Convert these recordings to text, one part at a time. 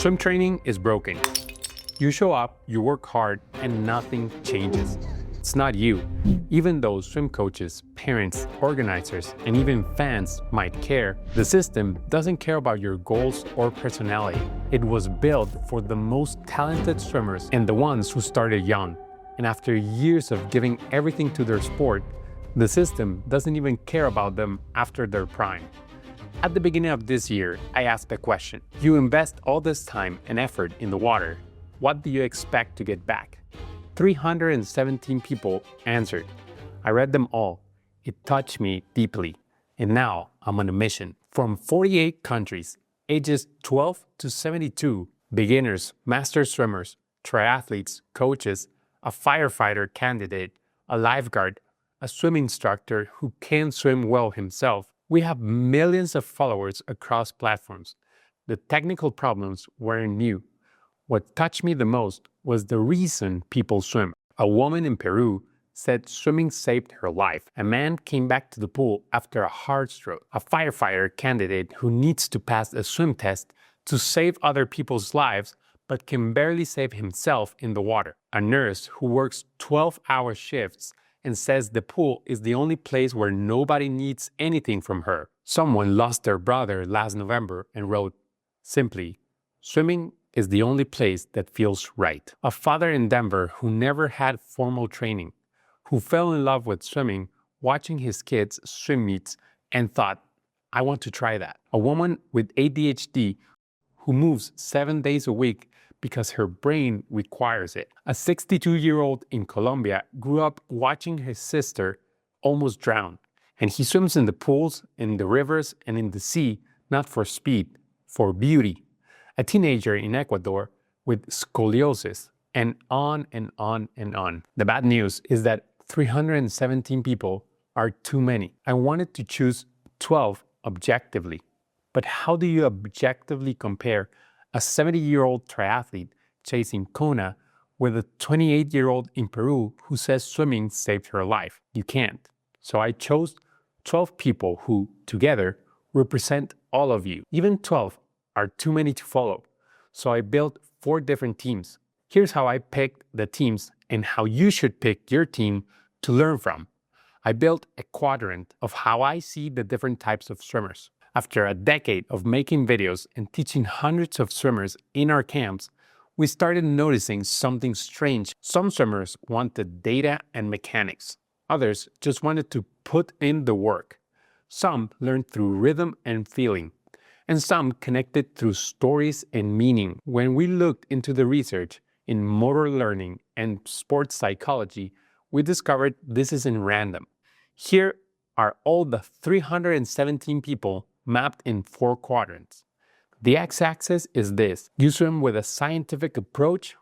Swim training is broken. You show up, you work hard, and nothing changes. It's not you. Even though swim coaches, parents, organizers, and even fans might care, the system doesn't care about your goals or personality. It was built for the most talented swimmers and the ones who started young. And after years of giving everything to their sport, the system doesn't even care about them after their prime. At the beginning of this year, I asked a question. You invest all this time and effort in the water. What do you expect to get back? 317 people answered. I read them all. It touched me deeply. And now I'm on a mission. From 48 countries, ages 12 to 72, beginners, master swimmers, triathletes, coaches, a firefighter candidate, a lifeguard, a swim instructor who can swim well himself. We have millions of followers across platforms. The technical problems weren't new. What touched me the most was the reason people swim. A woman in Peru said swimming saved her life. A man came back to the pool after a heart stroke. A firefighter candidate who needs to pass a swim test to save other people's lives but can barely save himself in the water. A nurse who works 12-hour shifts and says the pool is the only place where nobody needs anything from her. Someone lost their brother last November and wrote, simply, swimming is the only place that feels right. A father in Denver who never had formal training, who fell in love with swimming, watching his kids swim meets and thought, I want to try that. A woman with ADHD who moves 7 days a week because her brain requires it. A 62-year-old in Colombia grew up watching his sister almost drown, and he swims in the pools, in the rivers, and in the sea, not for speed, for beauty. A teenager in Ecuador with scoliosis, and on and on and on. The bad news is that 317 people are too many. I wanted to choose 12 objectively. But how do you objectively compare a 70-year-old triathlete chasing Kona with a 28-year-old in Peru who says swimming saved her life? You can't. So I chose 12 people who, together, represent all of you. Even 12 are too many to follow. So I built 4 different teams. Here's how I picked the teams and how you should pick your team to learn from. I built a quadrant of how I see the different types of swimmers. After a decade of making videos and teaching hundreds of swimmers in our camps, we started noticing something strange. Some swimmers wanted data and mechanics. Others just wanted to put in the work. Some learned through rhythm and feeling. And some connected through stories and meaning. When we looked into the research in motor learning and sports psychology, we discovered this isn't random. Here are all the 317 people mapped in 4 quadrants. The x-axis is this. You swim with a scientific approach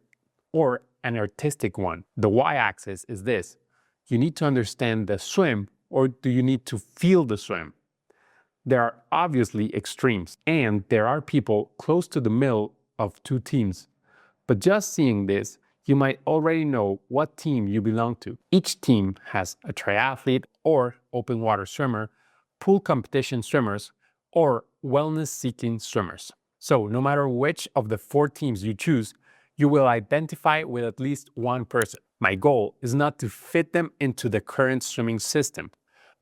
or an artistic one. The y-axis is this. You need to understand the swim, or do you need to feel the swim? There are obviously extremes, and there are people close to the middle of 2 teams. But just seeing this, you might already know what team you belong to. Each team has a triathlete or open water swimmer, pool competition swimmers, or wellness-seeking swimmers. So no matter which of the 4 teams you choose, you will identify with at least one person. My goal is not to fit them into the current swimming system.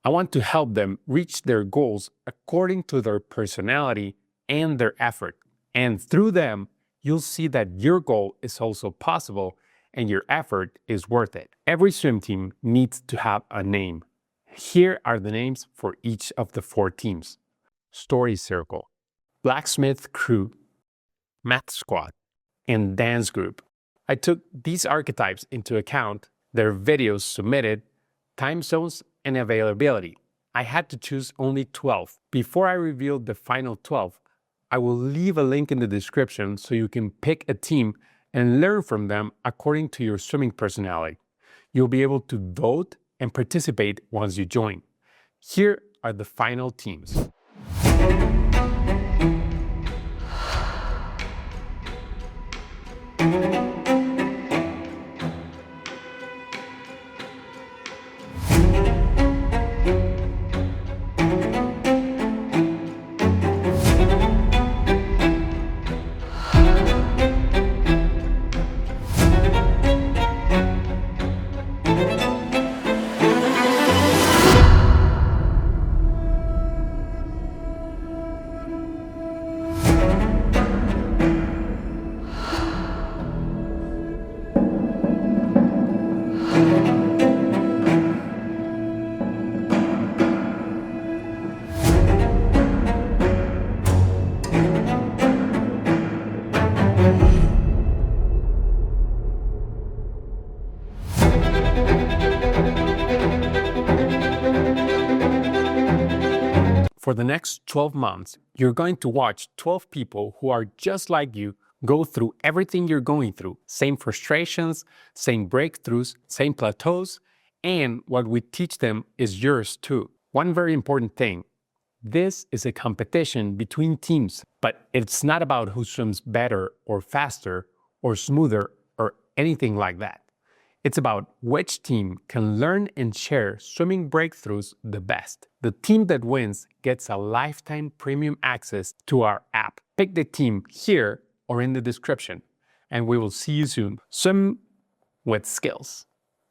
I want to help them reach their goals according to their personality and their effort. And through them, you'll see that your goal is also possible and your effort is worth it. Every swim team needs to have a name. Here are the names for each of the 4 teams. Story Circle, Blacksmith Crew, Math Squad, and Dance Group. I took these archetypes into account, their videos submitted, time zones, and availability. I had to choose only 12. Before I reveal the final 12, I will leave a link in the description so you can pick a team and learn from them according to your swimming personality. You'll be able to vote and participate once you join. Here are the final teams. the next 12 months, you're going to watch 12 people who are just like you go through everything you're going through. Same frustrations, same breakthroughs, same plateaus, and what we teach them is yours too. One very important thing, this is a competition between teams, but it's not about who swims better or faster or smoother or anything like that. It's about which team can learn and share swimming breakthroughs the best. The team that wins gets a lifetime premium access to our app. Pick the team here or in the description, and we will see you soon. Swim with skills.